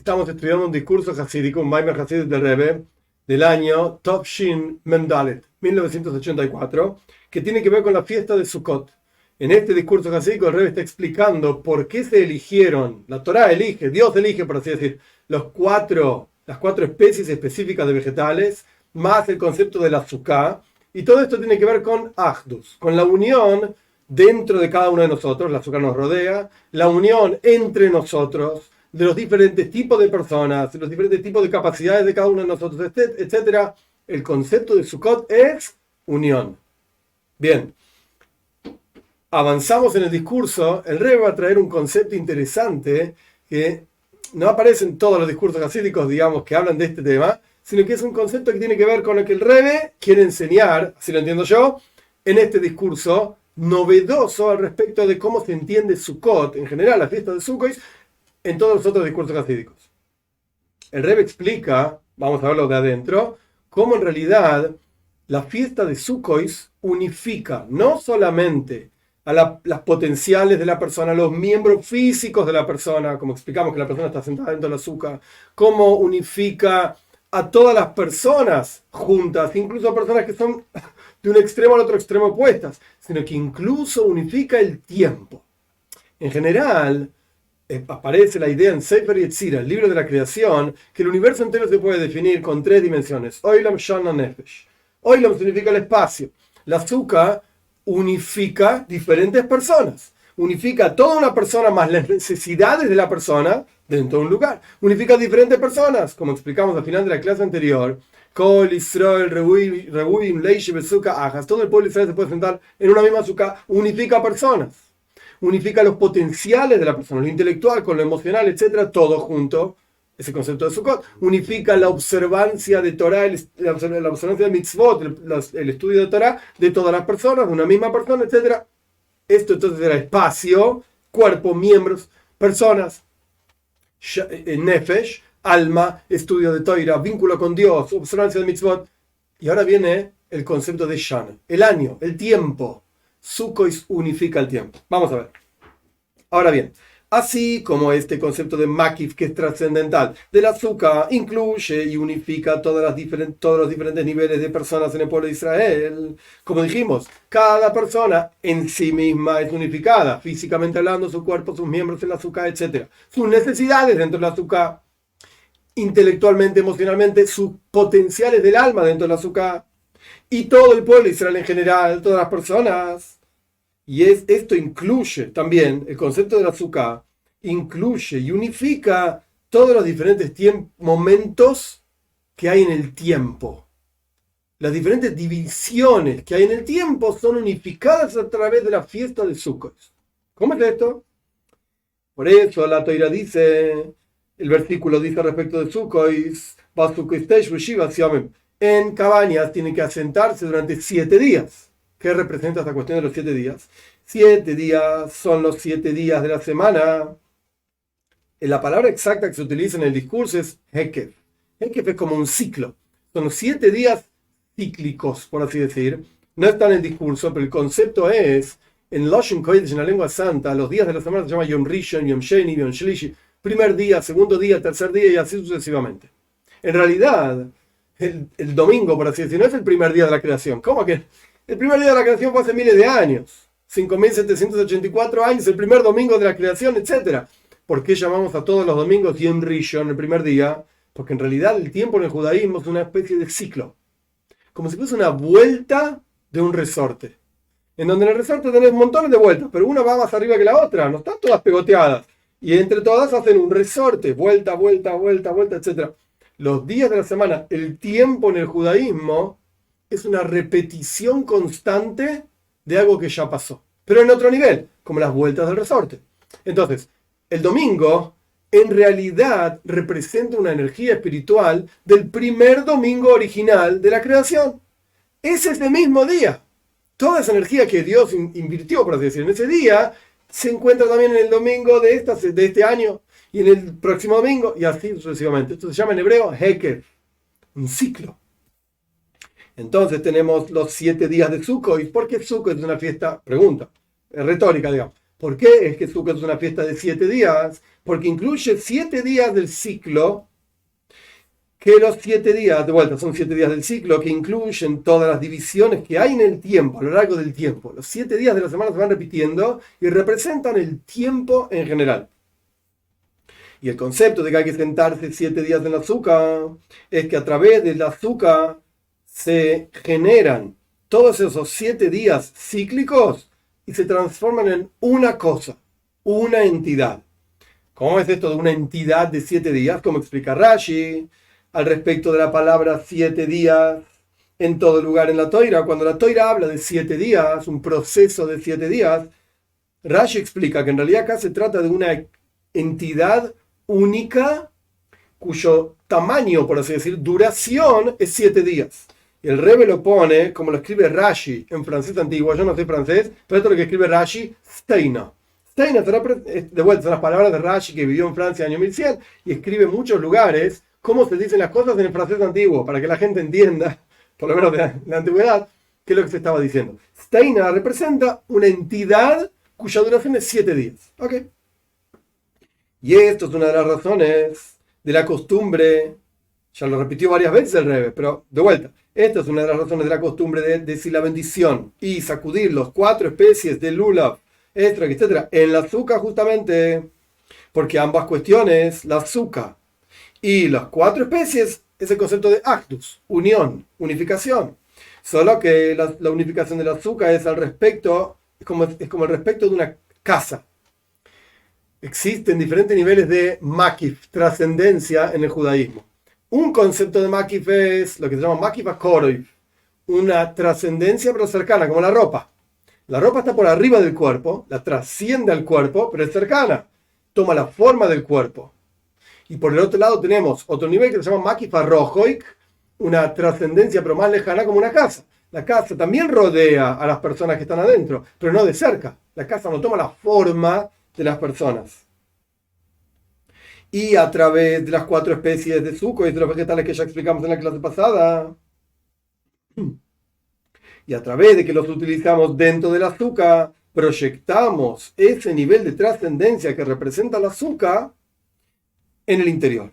estamos estudiando un discurso hasídico, un Maimer Hasidut del Rebbe, del año Tovshin Memdalet, 1984, que tiene que ver con la fiesta de Sukkot. En este discurso hasídico el Rebbe está explicando por qué se eligieron, la Torá elige, Dios elige, por así decir, las cuatro especies específicas de vegetales, más el concepto de la Sukkah, y todo esto tiene que ver con Achdus, con la unión dentro de cada uno de nosotros, la Sukkah nos rodea, la unión entre nosotros, de los diferentes tipos de personas, de los diferentes tipos de capacidades de cada uno de nosotros, etc. El concepto de Sukkot es unión. Bien, avanzamos en el discurso. El Rebbe va a traer un concepto interesante que no aparece en todos los discursos hasídicos, digamos, que hablan de este tema, sino que es un concepto que tiene que ver con lo que el Rebbe quiere enseñar, así lo entiendo yo, en este discurso novedoso al respecto de cómo se entiende Sukkot, en general la fiesta de Sukkot, en todos los otros discursos hasídicos. El Rebbe explica, vamos a verlo de adentro, cómo en realidad la fiesta de Sukkot unifica no solamente a las potenciales de la persona, los miembros físicos de la persona, como explicamos que la persona está sentada dentro del azúcar, cómo unifica a todas las personas juntas, incluso a personas que son de un extremo al otro extremo opuestas, sino que incluso unifica el tiempo. En general, aparece la idea en Sefer Yetzirah, el libro de la creación, que el universo entero se puede definir con tres dimensiones. Olam, Shana, Nefesh. Olam significa el espacio. La azúcar unifica diferentes personas. Unifica toda una persona más las necesidades de la persona dentro de un lugar. Unifica diferentes personas, como explicamos al final de la clase anterior. Kol Israel, Rebuim, Leish, Besuka, Ajas. Todo el pueblo de Israel se puede sentar en una misma azúcar. Unifica personas. Unifica los potenciales de la persona, lo intelectual con lo emocional, etc., todo junto, ese concepto de Sukkot. Unifica la observancia de Torah, la observancia de mitzvot, el estudio de Torah de todas las personas, de una misma persona, etc. Esto entonces era espacio, cuerpo, miembros, personas, nefesh, alma, estudio de Torah, vínculo con Dios, observancia de mitzvot. Y ahora viene el concepto de Shana, el año, el tiempo. Sukkot unifica el tiempo. Vamos a ver. Ahora bien, así como este concepto de Makif, que es trascendental, de la Sukkah, incluye y unifica todos los diferentes niveles de personas en el pueblo de Israel. Como dijimos, cada persona en sí misma es unificada, físicamente hablando, su cuerpo, sus miembros en la Sukkah, etc. Sus necesidades dentro de la Sukkah, intelectualmente, emocionalmente, sus potenciales del alma dentro de la Sukkah. Y todo el pueblo de Israel en general, todas las personas. Y esto incluye también el concepto de la Sukkah, incluye y unifica todos los diferentes momentos que hay en el tiempo. Las diferentes divisiones que hay en el tiempo son unificadas a través de la fiesta de Sukkot. ¿Cómo es esto? Por eso la Torá dice, el versículo dice respecto de Sukkot, en cabañas tienen que asentarse durante 7 días. ¿Qué representa esta cuestión de los 7 días? 7 días son los 7 días de la semana. La palabra exacta que se utiliza en el discurso es Hekef. Hekef es como un ciclo. Son los 7 días cíclicos, por así decir. No está en el discurso, pero el concepto es, en Lashon Kodesh, en la lengua santa, los días de la semana se llama Yom Rishon, Yom Sheni, Yom Shlishi. Primer día, segundo día, tercer día y así sucesivamente. En realidad, el domingo, por así decir, no es el primer día de la creación. ¿Cómo que? El primer día de la creación fue hace miles de años, 5.784 años, el primer domingo de la creación, etc. ¿Por qué llamamos a todos los domingos Yom Rishon, el primer día? Porque en realidad el tiempo en el judaísmo es una especie de ciclo, como si fuese una vuelta de un resorte, en donde en el resorte tenés montones de vueltas, pero una va más arriba que la otra, no están todas pegoteadas, y entre todas hacen un resorte, vuelta, vuelta, vuelta, vuelta, etc. Los días de la semana, el tiempo en el judaísmo es una repetición constante de algo que ya pasó, pero en otro nivel, como las vueltas del resorte. Entonces, el domingo en realidad representa una energía espiritual del primer domingo original de la creación. Es ese mismo día. Toda esa energía que Dios invirtió, por así decirlo, en ese día, se encuentra también en el domingo de este año, y en el próximo domingo, y así sucesivamente. Esto se llama en hebreo Hekef, un ciclo. Entonces tenemos los 7 días de Sukkot. ¿Por qué Sukkot es una fiesta? Pregunta, retórica, digamos. ¿Por qué es que Sukkot es una fiesta de 7 días? Porque incluye 7 días del ciclo, que los 7 días, de vuelta, son 7 días del ciclo que incluyen todas las divisiones que hay en el tiempo, a lo largo del tiempo. Los 7 días de la semana se van repitiendo y representan el tiempo en general. Y el concepto de que hay que sentarse 7 días en la azúcar es que a través del azúcar se generan todos esos 7 días cíclicos y se transforman en una cosa, una entidad. ¿Cómo es esto de una entidad de 7 días? Como explica Rashi al respecto de la palabra 7 días en todo lugar en la Toira. Cuando la Toira habla de 7 días, un proceso de 7 días, Rashi explica que en realidad acá se trata de una entidad única cuyo tamaño, por así decir, duración es 7 días. Y el Rebbe lo pone, como lo escribe Rashi en francés antiguo, yo no sé francés, pero esto es lo que escribe Rashi, Steina. Steina, de vuelta, son las palabras de Rashi que vivió en Francia en el año 1100 y escribe en muchos lugares cómo se dicen las cosas en el francés antiguo, para que la gente entienda, por lo menos de la antigüedad, qué es lo que se estaba diciendo. Steina representa una entidad cuya duración es 7 días. ¿Ok? Y esto es una de las razones de la costumbre, ya lo repitió varias veces el Rebbe, pero de vuelta, esta es una de las razones de la costumbre de decir la bendición y sacudir los 4 especies de lulav, etcétera, en la azúcar justamente, porque ambas cuestiones, la azúcar y las 4 especies, es el concepto de actus, unión, unificación. Solo que la unificación del azúcar es al respecto, es como el respecto de una casa. Existen diferentes niveles de makif, trascendencia en el judaísmo. Un concepto de makif es lo que se llama makif akoroiv, una trascendencia pero cercana, como la ropa. La ropa está por arriba del cuerpo, la trasciende al cuerpo, pero es cercana, toma la forma del cuerpo. Y por el otro lado tenemos otro nivel que se llama makif arrojoik, una trascendencia pero más lejana, como una casa. La casa también rodea a las personas que están adentro, pero no de cerca. La casa no toma la forma de las personas. Y a través de las 4 especies de suco y de los vegetales que ya explicamos en la clase pasada, y a través de que los utilizamos dentro del azúcar, proyectamos ese nivel de trascendencia que representa el azúcar en el interior.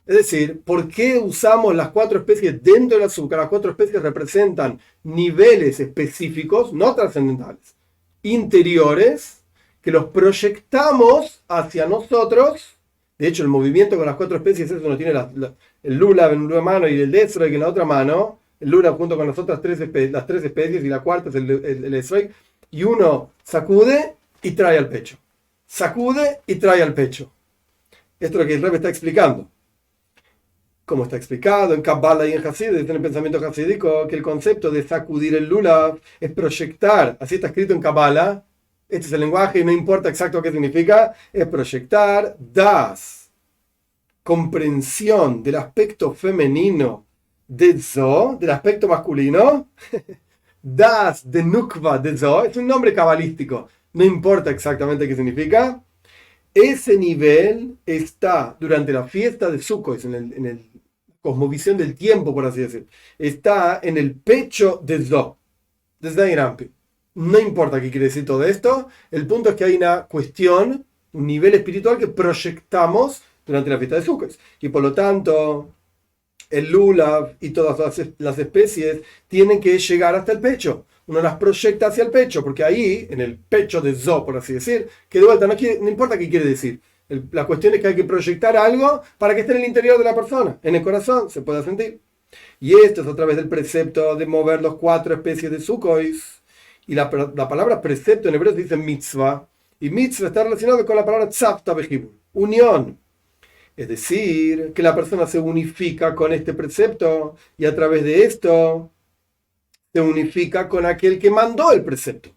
Es decir, ¿por qué usamos las 4 especies dentro del azúcar? Las 4 especies representan niveles específicos, no trascendentales, interiores, que los proyectamos hacia nosotros. De hecho, el movimiento con las 4 especies es uno tiene el lulav en una mano y el esrog en la otra mano, el lulav junto con las otras las 3 especies y la cuarta es el esrog, y uno sacude y trae al pecho. Sacude y trae al pecho. Esto es lo que el Rebbe está explicando. Como está explicado en Kabbalah y en Hasidut, en el pensamiento hasídico, que el concepto de sacudir el lulav es proyectar, así está escrito en Kabbalah. Este es el lenguaje y no importa exacto qué significa, es proyectar das, comprensión del aspecto femenino de Zo, del aspecto masculino, das de Nukva de Zo, es un nombre cabalístico, no importa exactamente qué significa. Ese nivel está durante la fiesta de Sukkot, en el cosmovisión del tiempo, por así decir, está en el pecho de Zo, de Zairampi. No importa qué quiere decir todo esto, el punto es que hay una cuestión, un nivel espiritual que proyectamos durante la fiesta de Sukkot. Y por lo tanto, el lulav y todas las especies tienen que llegar hasta el pecho. Uno las proyecta hacia el pecho, porque ahí, en el pecho de Zo, por así decir, que de vuelta no importa qué quiere decir. La cuestión es que hay que proyectar algo para que esté en el interior de la persona, en el corazón, se pueda sentir. Y esto es a través del precepto de mover los 4 especies de Sukkot. Y la palabra precepto en hebreo se dice mitzvah, y mitzvah está relacionado con la palabra tzavta bejibur, unión. Es decir, que la persona se unifica con este precepto y a través de esto se unifica con aquel que mandó el precepto.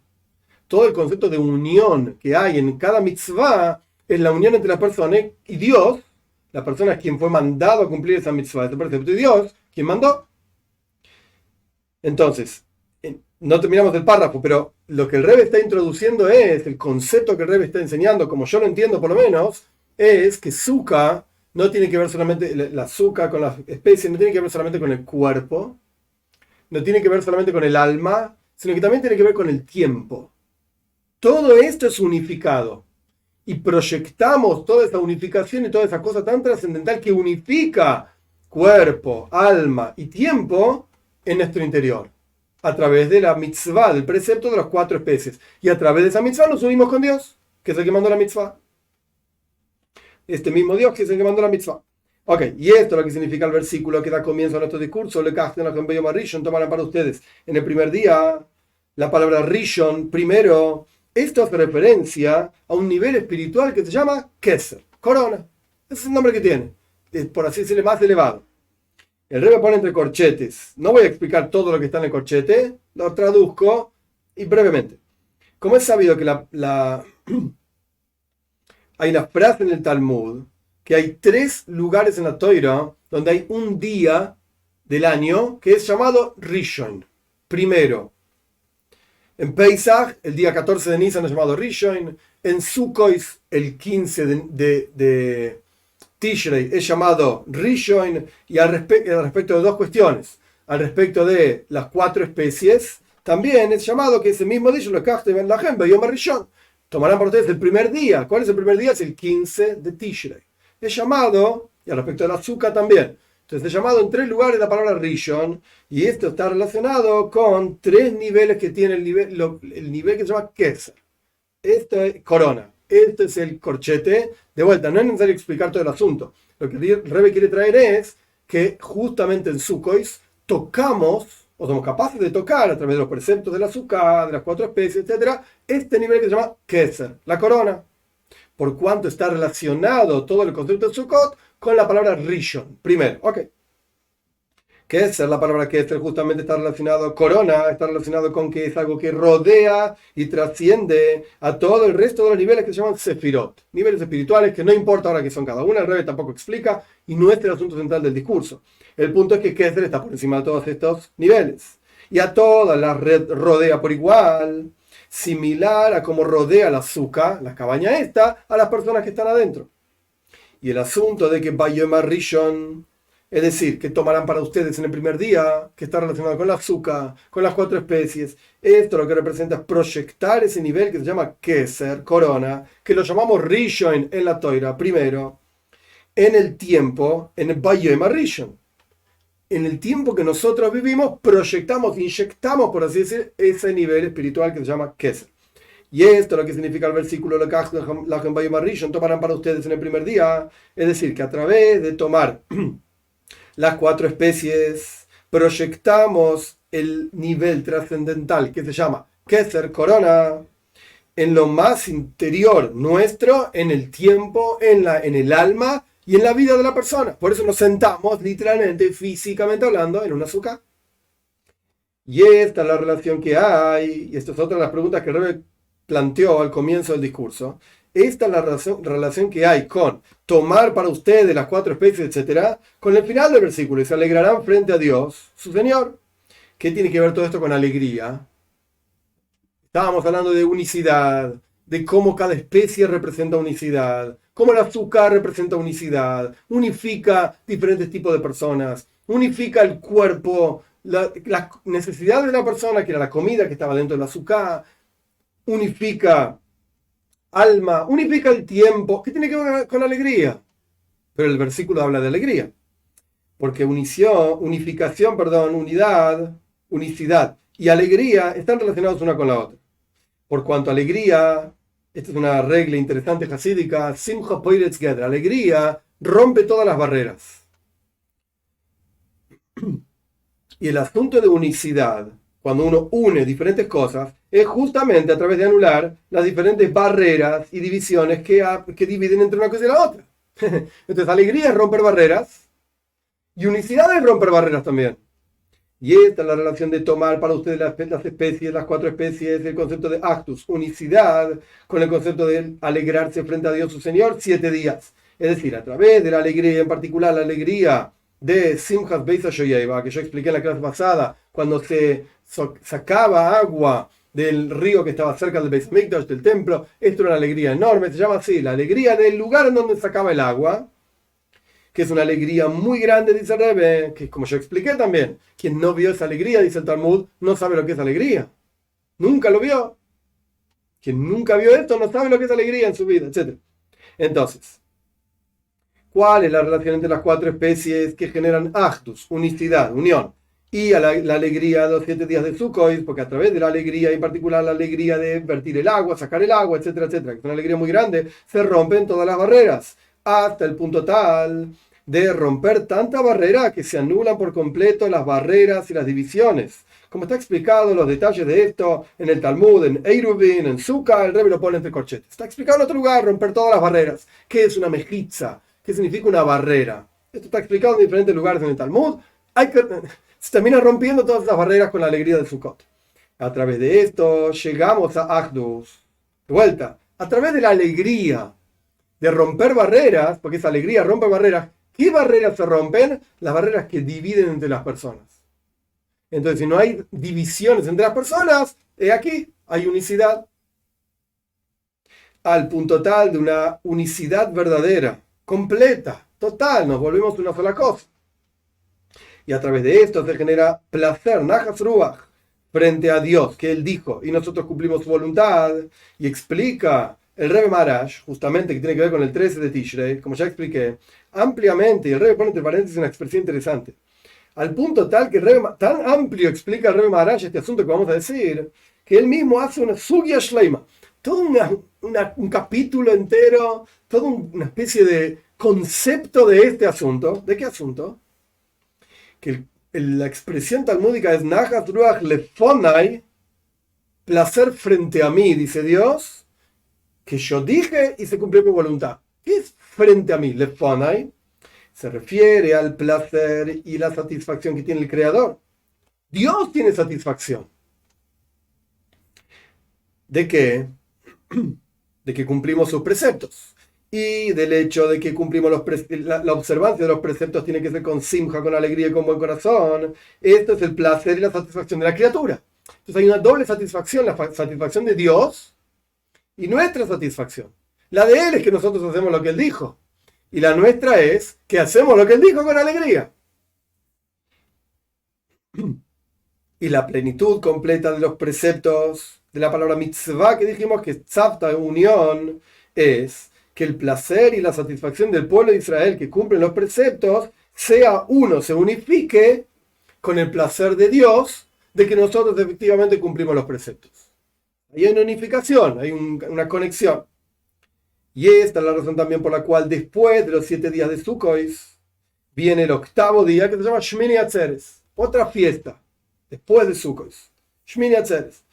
Todo el concepto de unión que hay en cada mitzvah es la unión entre la persona y Dios. La persona es quien fue mandado a cumplir esa mitzvah, ese precepto, y Dios, quien mandó. Entonces, no terminamos el párrafo, pero lo que el Rebbe está introduciendo es, el concepto que el Rebbe está enseñando, como yo lo entiendo por lo menos, es que Sukkah no tiene que ver solamente, la Sukkah con las especies, no tiene que ver solamente con el cuerpo, no tiene que ver solamente con el alma, sino que también tiene que ver con el tiempo. todo esto es unificado. Y proyectamos toda esa unificación y toda esa cosa tan trascendental que unifica cuerpo, alma y tiempo en nuestro interior. A través de la mitzvah, del precepto de las 4 especies. Y a través de esa mitzvah nos unimos con Dios, que es el que mandó la mitzvah. Este mismo Dios que es el que mandó la mitzvah. Ok, y esto es lo que significa el versículo que da comienzo a nuestro discurso. Le casten a Rishon, tomarán para ustedes. En el primer día, la palabra Rishon, primero, esto hace referencia a un nivel espiritual que se llama Keser, corona. Ese es el nombre que tiene, es, por así decirlo, más elevado. El Rebbe pone entre corchetes. No voy a explicar todo lo que está en el corchete, lo traduzco y brevemente. Como es sabido que hay una frase en el Talmud que hay 3 lugares en la Torah donde hay un día del año que es llamado Rishon. Primero, en Pesach, el día 14 de Nisan es llamado Rishon. En Sukkot, el 15 de Tishrei es llamado Rishon. Y al respecto de 2 cuestiones, al respecto de las 4 especies, también es llamado que ese mismo día lo caste ben lahem beyom Rishon. Tomarán por ustedes el primer día. ¿Cuál es el primer día? Es el 15 de Tishrei. Es llamado, y al respecto del azúcar también. Entonces es llamado en 3 lugares la palabra Rishon, y esto está relacionado con 3 niveles que tiene el nivel que se llama Keser. Esto es corona. Esto es el corchete. De vuelta, no es necesario explicar todo el asunto. Lo que el Rebbe quiere traer es que justamente en Sukkot tocamos, o somos capaces de tocar a través de los preceptos del azúcar, de las 4 especies, etc., este nivel que se llama Keser, la corona. Por cuanto está relacionado todo el concepto de Sukkot con la palabra Rishon. Primero, ok. Keser, la palabra Keser justamente está relacionado, corona, está relacionado con que es algo que rodea y trasciende a todo el resto de los niveles que se llaman Sefirot. Niveles espirituales que no importa ahora que son cada uno, el Rebbe tampoco explica y no es el asunto central del discurso. El punto es que Keser está por encima de todos estos niveles. Y a toda la red rodea por igual, similar a como rodea la azúcar, la cabaña esta, a las personas que están adentro. Y el asunto de que Bayom Rishon, es decir, que tomarán para ustedes en el primer día, que está relacionado con la azúcar, con las 4 especies, esto lo que representa es proyectar ese nivel que se llama Keser, corona, que lo llamamos Rishon en la Toira, primero, en el tiempo, en el Bayom Rishon. En el tiempo que nosotros vivimos, proyectamos, inyectamos, por así decir, ese nivel espiritual que se llama Keser. Y esto es lo que significa el versículo, tomarán para ustedes en el primer día. Es decir, que a través de tomar las 4 especies, proyectamos el nivel trascendental que se llama Keser, corona, en lo más interior nuestro, en el tiempo, en el alma y en la vida de la persona. Por eso nos sentamos, literalmente, físicamente hablando, en un azúcar. Y esta es la relación que hay, y esta es otra de las preguntas que Rebbe planteó al comienzo del discurso. Esta es la relación que hay con tomar para ustedes las 4 especies, etc., con el final del versículo, y se alegrarán frente a Dios, su Señor. ¿Qué tiene que ver todo esto con alegría? Estábamos hablando de unicidad, de cómo cada especie representa unicidad, cómo el azúcar representa unicidad, unifica diferentes tipos de personas, unifica el cuerpo, la necesidad de la persona, que era la comida que estaba dentro del azúcar, unifica alma, unifica el tiempo. ¿Qué tiene que ver con alegría? Pero el versículo habla de alegría, porque unificación, unidad, unicidad y alegría están relacionados una con la otra. Por cuanto alegría, esta es una regla interesante jasídica, Simcha Poiretz Gedra, alegría rompe todas las barreras. Y el asunto de unicidad, cuando uno une diferentes cosas, es justamente a través de anular las diferentes barreras y divisiones que dividen entre una cosa y la otra. Entonces, alegría es romper barreras y unicidad es romper barreras también. Y esta es la relación de tomar para ustedes las especies, las 4 especies, el concepto de actus, unicidad, con el concepto de alegrarse frente a Dios su Señor, 7 días. Es decir, a través de la alegría, en particular la alegría de Simchas Beis HaShoyeva, que yo expliqué en la clase pasada, cuando se sacaba agua del río que estaba cerca del Beis Mikdash, del templo. Esto era una alegría enorme, se llama así, la alegría del lugar en donde sacaba el agua, que es una alegría muy grande, dice el Rebbe, que como yo expliqué también, quien no vio esa alegría, dice el Talmud, no sabe lo que es alegría, nunca lo vio. Quien nunca vio esto no sabe lo que es alegría en su vida, etc. Entonces, ¿cuál es la relación entre las cuatro especies que generan Achdus, unicidad, unión? Y a la alegría de los 7 días de Sukkot, porque a través de la alegría, en particular la alegría de vertir el agua, sacar el agua, etcétera, etcétera, que es una alegría muy grande, se rompen todas las barreras, hasta el punto tal de romper tanta barrera que se anulan por completo las barreras y las divisiones. Como está explicado los detalles de esto en el Talmud, en Eiruvin, en Sukkah, el Rebbe lo pone entre corchetes. Está explicado en otro lugar, romper todas las barreras. ¿Qué es una mejitza? ¿Qué significa una barrera? Esto está explicado en diferentes lugares en el Talmud. Se termina rompiendo todas las barreras con la alegría de Sukkot. A través de esto llegamos a Achdus. De vuelta, a través de la alegría de romper barreras, porque esa alegría rompe barreras. ¿Qué barreras se rompen? Las barreras que dividen entre las personas. Entonces, si no hay divisiones entre las personas, aquí hay unicidad. Al punto tal de una unicidad verdadera, completa, total, nos volvemos una sola cosa. Y a través de esto se genera placer, Najas Ruach, frente a Dios, que Él dijo, y nosotros cumplimos su voluntad, y explica el Rebbe Maharash, justamente que tiene que ver con el 13 de Tishrei, como ya expliqué, ampliamente, y el Rebbe pone entre paréntesis una expresión interesante, al punto tal que tan amplio explica el Rebbe Maharash este asunto que vamos a decir, que él mismo hace una sugya shleima, todo un capítulo entero, toda una especie de concepto de este asunto. ¿De qué asunto? Que la expresión talmúdica es Najas Ruach Lefonai, placer frente a mí, dice Dios, que yo dije y se cumplió mi voluntad. ¿Qué es frente a mí? Lefonai se refiere al placer y la satisfacción que tiene el Creador. Dios tiene satisfacción. ¿De qué? De que cumplimos sus preceptos. Y del hecho de que cumplimos la observancia de los preceptos tiene que ser con simja, con alegría y con buen corazón. Esto es el placer y la satisfacción de la criatura. Entonces hay una doble satisfacción, la satisfacción de Dios y nuestra satisfacción. La de Él es que nosotros hacemos lo que Él dijo. Y la nuestra es que hacemos lo que Él dijo con alegría. Y la plenitud completa de los preceptos de la palabra mitzvah que dijimos que es tzavta, unión, es que el placer y la satisfacción del pueblo de Israel que cumplen los preceptos sea uno, se unifique con el placer de Dios de que nosotros efectivamente cumplimos los preceptos. Ahí hay una unificación, hay una conexión. Y esta es la razón también por la cual después de los 7 días de Sukkot viene el 8º día que se llama Shmini Atzeres, otra fiesta después de Sukkot, Shmini Atzeres,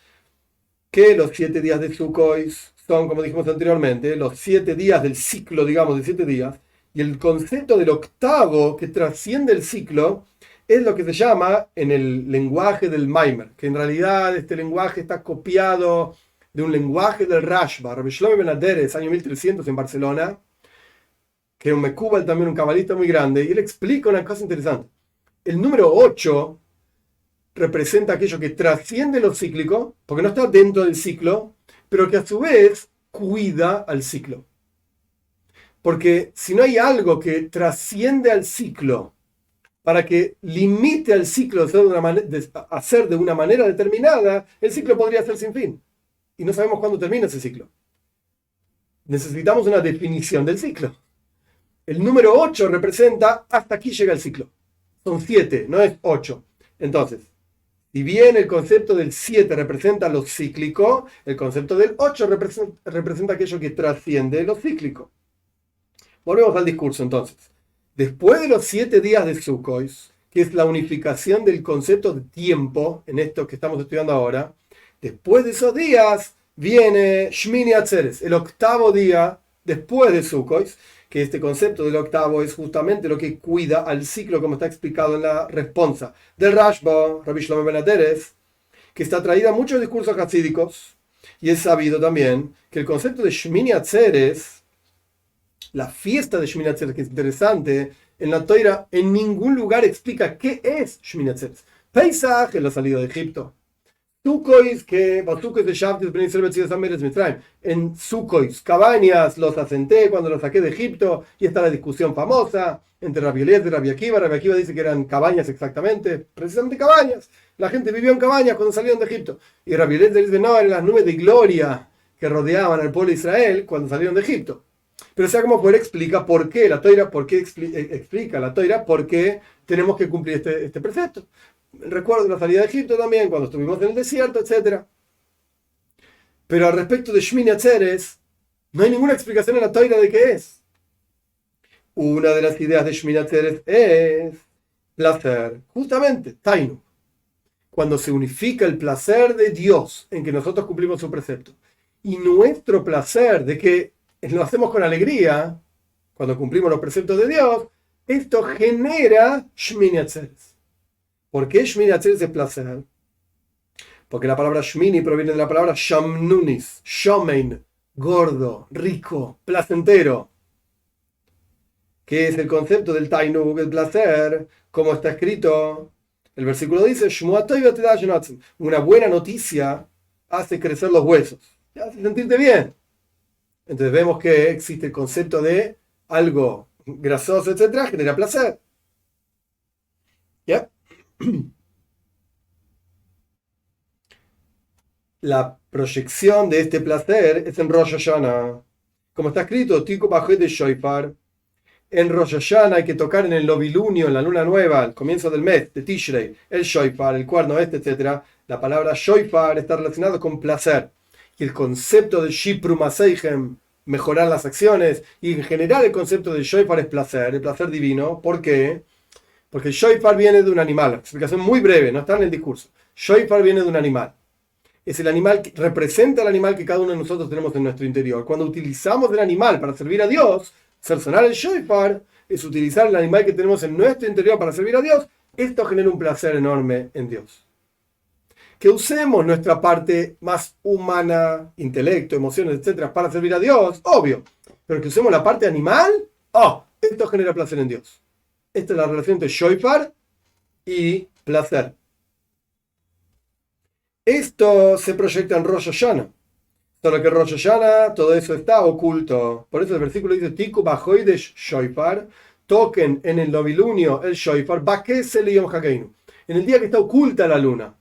que los 7 días de Sukkot son, como dijimos anteriormente, los 7 días del ciclo, digamos, de 7 días, y el concepto del 8º que trasciende el ciclo es lo que se llama en el lenguaje del Maimer, que en realidad este lenguaje está copiado de un lenguaje del Rashba, Rabbi Shlomo ben Aderes, año 1300 en Barcelona, que es un Mekubal, también un cabalista muy grande, y él explica una cosa interesante. El número 8 representa aquello que trasciende lo cíclico, porque no está dentro del ciclo, pero que a su vez cuida al ciclo. Porque si no hay algo que trasciende al ciclo para que limite al ciclo a ser de una manera determinada, el ciclo podría ser sin fin. Y no sabemos cuándo termina ese ciclo. Necesitamos una definición del ciclo. El número 8 representa hasta aquí llega el ciclo. Son 7, no es 8. Entonces, si bien el concepto del 7 representa lo cíclico, el concepto del 8 representa aquello que trasciende lo cíclico. Volvemos al discurso entonces. Después de los 7 días de Sukkot, que es la unificación del concepto de tiempo, en esto que estamos estudiando ahora, después de esos días viene Shmini Atzeres, el 8º día después de Sukkot, que este concepto del 8º es justamente lo que cuida al ciclo, como está explicado en la responsa del Rashba, Rabbi Shlomo ben Aderes, que está traída en muchos discursos hasídicos, y es sabido también que el concepto de Shmini Atzeres, la fiesta de Shmini Atzeres, que es interesante, en la Toira en ningún lugar explica qué es Shmini Atzeres. Pesach es la salida de Egipto. Sukkot, que de Shabbat en Sukkot, cabañas, los asenté cuando los saqué de Egipto, y está la discusión famosa entre Rabbi Eliezer y Rabbi Akiva. Rabbi Akiva dice que eran cabañas exactamente, precisamente cabañas. La gente vivió en cabañas cuando salieron de Egipto. Y Rabbi Eliezer dice, no, eran las nubes de gloria que rodeaban al pueblo de Israel cuando salieron de Egipto. Pero sea como fuera, explica por qué la Toira, explica la Toira por qué tenemos que cumplir este precepto. Recuerdo la salida de Egipto también, cuando estuvimos en el desierto, etc. Pero al respecto de Shmini Atzeres, no hay ninguna explicación en la Toira de qué es. Una de las ideas de Shmini Atzeres es placer, justamente, Tainu. Cuando se unifica el placer de Dios en que nosotros cumplimos su precepto y nuestro placer de que lo hacemos con alegría, cuando cumplimos los preceptos de Dios, esto genera Shmini Atzeres. ¿Por qué Shmini Atzeres es placer? Porque la palabra Shmini proviene de la palabra Shamnunis, Shomein, gordo, rico, placentero, que es el concepto del Tainug, el placer, como está escrito. El versículo dice, una buena noticia hace crecer los huesos, te hace sentirte bien. Entonces vemos que existe el concepto de algo grasoso, etcétera, genera placer. ¿Ya? La proyección de este placer es en Rosh Hashanah. Como está escrito, Tiku Bajé de Shoifar. En Rosh Hashanah hay que tocar en el novilunio, en la luna nueva, al comienzo del mes de Tishrei, el Shoifar, el cuerno etc. La palabra Shoifar está relacionada con placer. Y el concepto de Shipru Maseichem, mejorar las acciones, y en general el concepto de Shoifar es placer, el placer divino. ¿Por qué? Porque el Shoifar viene de un animal. Explicación muy breve, no está en el discurso. Shoifar viene de un animal. Es el animal que representa el animal que cada uno de nosotros tenemos en nuestro interior. Cuando utilizamos el animal para servir a Dios, hacer sonar el shofar es utilizar el animal que tenemos en nuestro interior para servir a Dios. Esto genera un placer enorme en Dios. Que usemos nuestra parte más humana, intelecto, emociones, etcétera, para servir a Dios, obvio. Pero que usemos la parte animal, esto genera placer en Dios. Esta es la relación entre shofar y placer. Esto se proyecta en Rosh Hashanah. Solo que en Rosh Hashanah todo eso está oculto. Por eso el versículo dice: Tiku bajoidesh shoifar, toquen en el novilunio el shoifar, bakese leyom hageinu. En el día que está oculta la luna.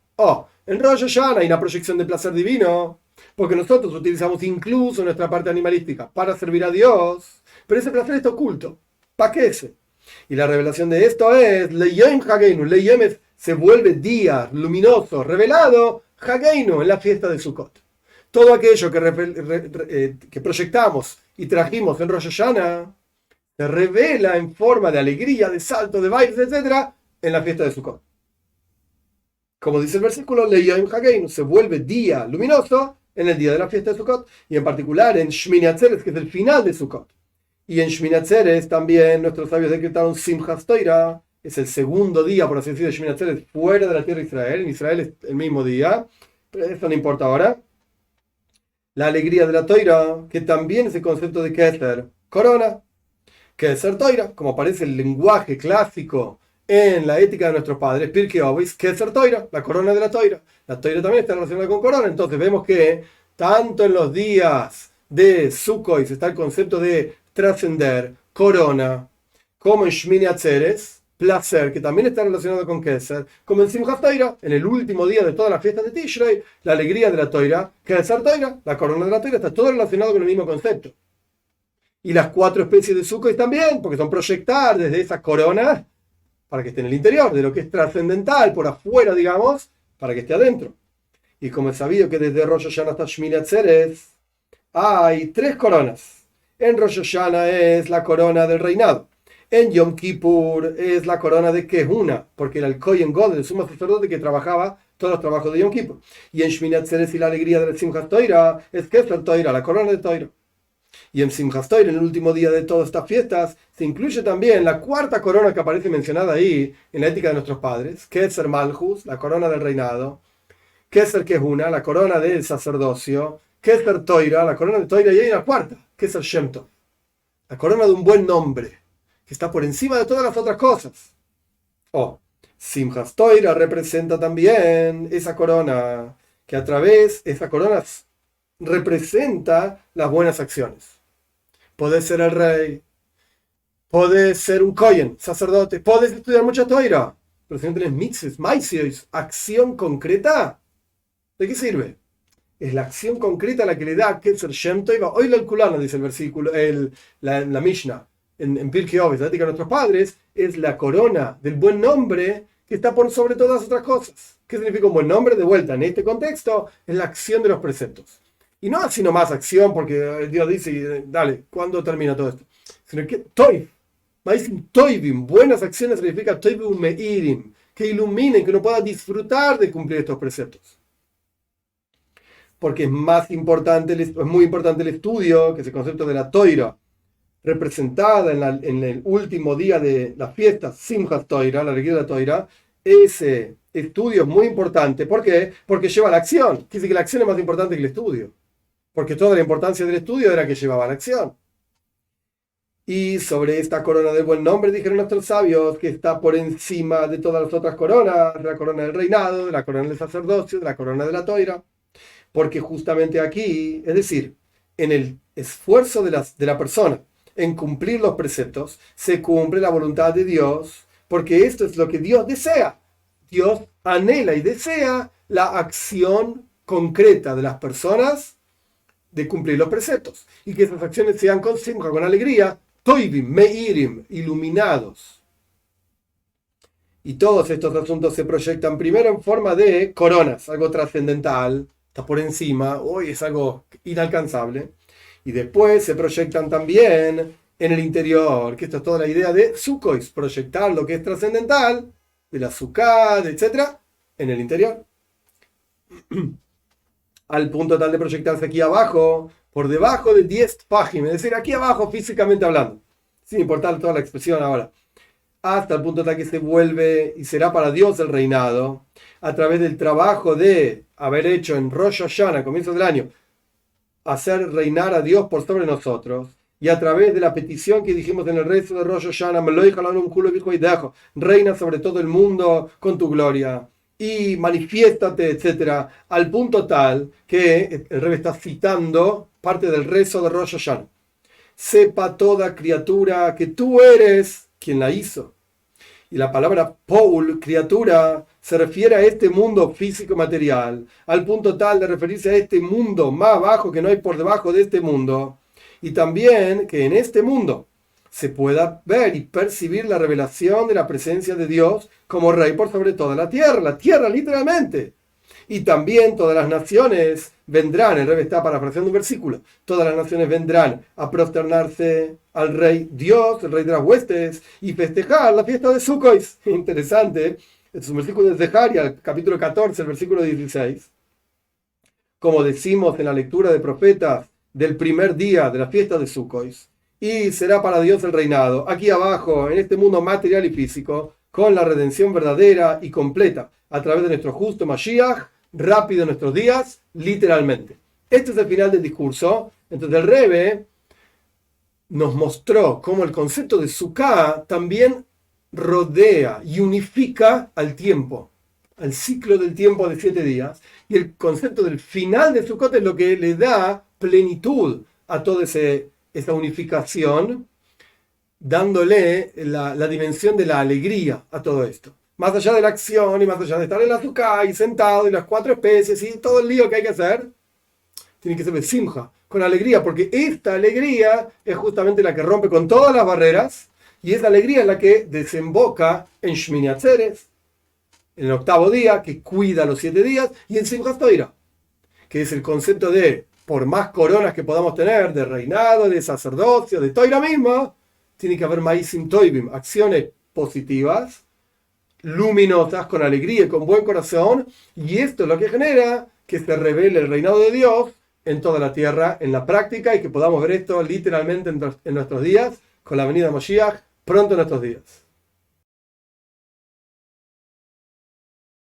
En Rosh Hashanah hay una proyección de placer divino, porque nosotros utilizamos incluso nuestra parte animalística para servir a Dios, pero ese placer está oculto. Bakese. Y la revelación de esto es leyom hageinu. Leyom se vuelve día luminoso, revelado, hageinu, en la fiesta de Sukkot. Todo aquello que proyectamos y trajimos en Rosh Hashanah se revela en forma de alegría, de salto, de bailes, etc. en la fiesta de Sukkot. Como dice el versículo, Leyom Hageinu, se vuelve día luminoso en el día de la fiesta de Sukkot, y en particular en Shmini Atzeres, que es el final de Sukkot. Y en Shmini Atzeres también nuestros sabios decretaron Simchas Toira, es el segundo día, por así decir, de Shmini Atzeres fuera de la tierra de Israel. En Israel es el mismo día, pero eso no importa ahora. La alegría de la Toira, que también es el concepto de Keser, corona. Keser Toira, como aparece el lenguaje clásico en la ética de nuestros padres, Pirkei Avos, Keser Toira, la corona de la Toira. La Toira también está relacionada con corona. Entonces vemos que tanto en los días de Sukkot está el concepto de trascender, corona, como en Shmini Atzeres, placer, que también está relacionado con Keser, como en Simchat Toira, en el último día de todas las fiestas de Tishrei, la alegría de la Toira, Keser Toira, la corona de la Toira, está todo relacionado con el mismo concepto. Y las 4 especies de Sukkot también, porque son proyectar desde esa corona para que esté en el interior, de lo que es trascendental, por afuera, digamos, para que esté adentro. Y como es sabido que desde Rosh Hashanah hasta Shmini Atzeres hay 3 coronas. En Rosh Hashanah es la corona del reinado. En Yom Kippur es la corona de Kehuna, porque era el Kohen Gadol, el sumo sacerdote que trabajaba todos los trabajos de Yom Kippur. Y en Shmini Atzeres y la alegría de Simchat Toira es Keser Toira, la corona de Toira. Y en Simchat Toira, en el último día de todas estas fiestas, se incluye también la 4ª corona que aparece mencionada ahí en la ética de nuestros padres, Keser Malchus, la corona del reinado, Keser Kehuna, la corona del sacerdocio, Keser Toira, la corona de Toira, y hay una 4ª, Keser Shem Tov, la corona de un buen nombre, que está por encima de todas las otras cosas. Simchas Toira representa también esa corona, que a través de esa corona representa las buenas acciones. Podés ser el rey, podés ser un Kohen, sacerdote, podés estudiar mucha Toira, pero si no tenés mitzvot, maisios, acción concreta, ¿de qué sirve? Es la acción concreta la que le da Ketzer Shem Tov. Hoy la culana, dice el versículo, la Mishnah, en Pirkei Avos, la ética de nuestros padres, es la corona del buen nombre que está por sobre todas las otras cosas. ¿Qué significa un buen nombre? De vuelta, en este contexto, es la acción de los preceptos. Y no así nomás acción, porque Dios dice, dale, ¿cuándo termina todo esto? Sino que Toiv, Maisim Toivim, buenas acciones significa Toivim Meirim, que iluminen, que uno pueda disfrutar de cumplir estos preceptos. Porque es más importante, es muy importante el estudio, que es el concepto de la Toira, representada en el último día de la fiesta, Simchat Toira, la alegría de la Toira. Ese estudio es muy importante. ¿Por qué? Porque lleva a la acción. Quiere decir que la acción es más importante que el estudio. Porque toda la importancia del estudio era que llevaba a la acción. Y sobre esta corona del buen nombre dijeron nuestros sabios que está por encima de todas las otras coronas, de la corona del reinado, de la corona del sacerdocio, de la corona de la Toira. Porque justamente aquí, es decir, en el esfuerzo de la persona en cumplir los preceptos, se cumple la voluntad de Dios, porque esto es lo que Dios desea. Dios anhela y desea la acción concreta de las personas de cumplir los preceptos, y que esas acciones sean con simcha, con alegría, toivim, meirim, iluminados. Y todos estos asuntos se proyectan primero en forma de coronas, algo trascendental, está por encima, hoy es algo inalcanzable, y después se proyectan también en el interior, que esto es toda la idea de Sukkot, proyectar lo que es trascendental, de la Sukkot, etc., en el interior. Al punto tal de proyectarse aquí abajo, por debajo de 10 páginas, es decir, aquí abajo físicamente hablando, sin importar toda la expresión ahora, hasta el punto tal que se vuelve y será para Dios el reinado, a través del trabajo de haber hecho en Rosh Hashanah, a comienzos del año, hacer reinar a Dios por sobre nosotros, y a través de la petición que dijimos en el rezo de Rosh Hashanah, reina sobre todo el mundo con tu gloria, y manifiéstate, etcétera, al punto tal que el Rebbe está citando parte del rezo de Rosh Hashanah. Sepa toda criatura que tú eres quien la hizo. Y la palabra Paul, criatura, se refiere a este mundo físico material, al punto tal de referirse a este mundo más bajo que no hay por debajo de este mundo. Y también que en este mundo se pueda ver y percibir la revelación de la presencia de Dios como Rey por sobre toda la tierra literalmente. Y también todas las naciones vendrán, el Rebbe está parafraseando un versículo, todas las naciones vendrán a prosternarse al Rey Dios, el Rey de las huestes, y festejar la fiesta de Sukkot. Interesante, este es un versículo de Zeharia, capítulo 14, el versículo 16. Como decimos en la lectura de profetas del primer día de la fiesta de Sukkot, y será para Dios el reinado, aquí abajo, en este mundo material y físico, con la redención verdadera y completa, a través de nuestro justo Mashiach, rápido en nuestros días, literalmente. Este es el final del discurso. Entonces el Rebbe nos mostró cómo el concepto de Sukkah también rodea y unifica al tiempo, al ciclo del tiempo de 7 días, y el concepto del final de Sukkot es lo que le da plenitud a toda esa unificación, dándole la dimensión de la alegría a todo esto. Más allá de la acción y más allá de estar en la Sukkah y sentado y las 4 especies y todo el lío que hay que hacer, tiene que ser de simja, con alegría, porque esta alegría es justamente la que rompe con todas las barreras, y esa alegría es la que desemboca en Shmini Atzeres, en el 8º día, que cuida los 7 días, y en Simchat Torah, que es el concepto de, por más coronas que podamos tener, de reinado, de sacerdocio, de Torah misma, tiene que haber Maisim Toivim, acciones positivas, luminosas, con alegría y con buen corazón, y esto es lo que genera que se revele el reinado de Dios en toda la tierra, en la práctica, y que podamos ver esto literalmente en nuestros días, con la venida de Moshiach, pronto en nuestros días.